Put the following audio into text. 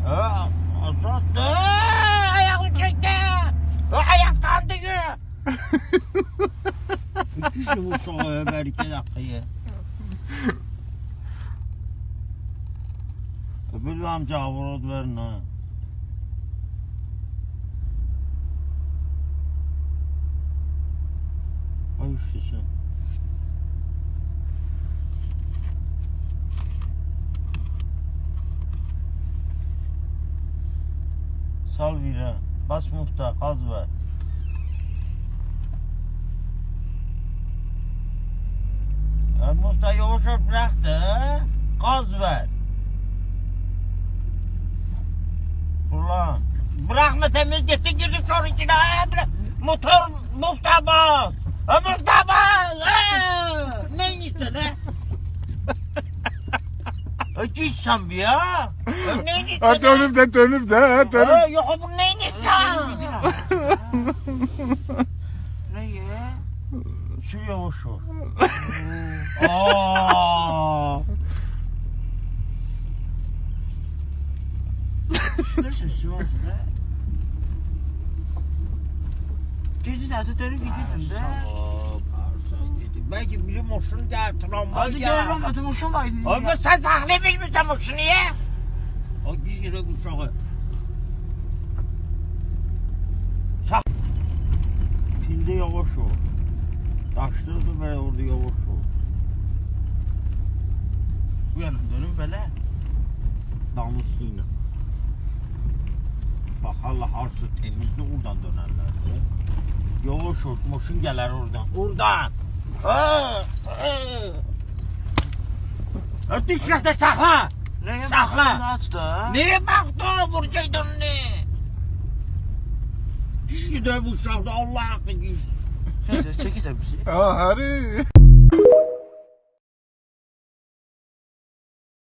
Azad. Ayağını çekti. Ayaktan diyor. Bir kişi bu çoğu belki dakikayı. Öbür amca avrot verin ha. Ay işte sen. Sal vira. Bas muhta, gaz ver. Muhta yavaş yavaş bıraktı. Gaz ver. Ulan. Bırakma temiz gitti girdi sonra içine. Motor muhta bas. Muhta bas. Ne işte ne? Gitsen bir ya. Ne işte Dönüp de. Yok bu ne işte? Ne ya? Şu yavaş ol. Nasıl su var be? Dedi de dönüp gidiyordum be. Belki biri moşunu gel tramvay Hadi ya. gel lan hadi moşun var. Ama sen tahliye bilmiyorsun moşunu ya. O kişiyle bıçağı. Şimdi yavaş ol. Taştırdı be orada yavaş ol. Bu yana dönüp böyle. Damlısıyla. Bak Allah harsı temizli oradan dönerler. Yavaş ol, moşun gelir oradan. Oradan. Düşlekte sakla. Neye Sakla. baktın açtı? Neye baktın? Vuracaktın ne? Düştü de bu uşakta Allah hakkı düştü. Neyse çekilse bizi. Hari.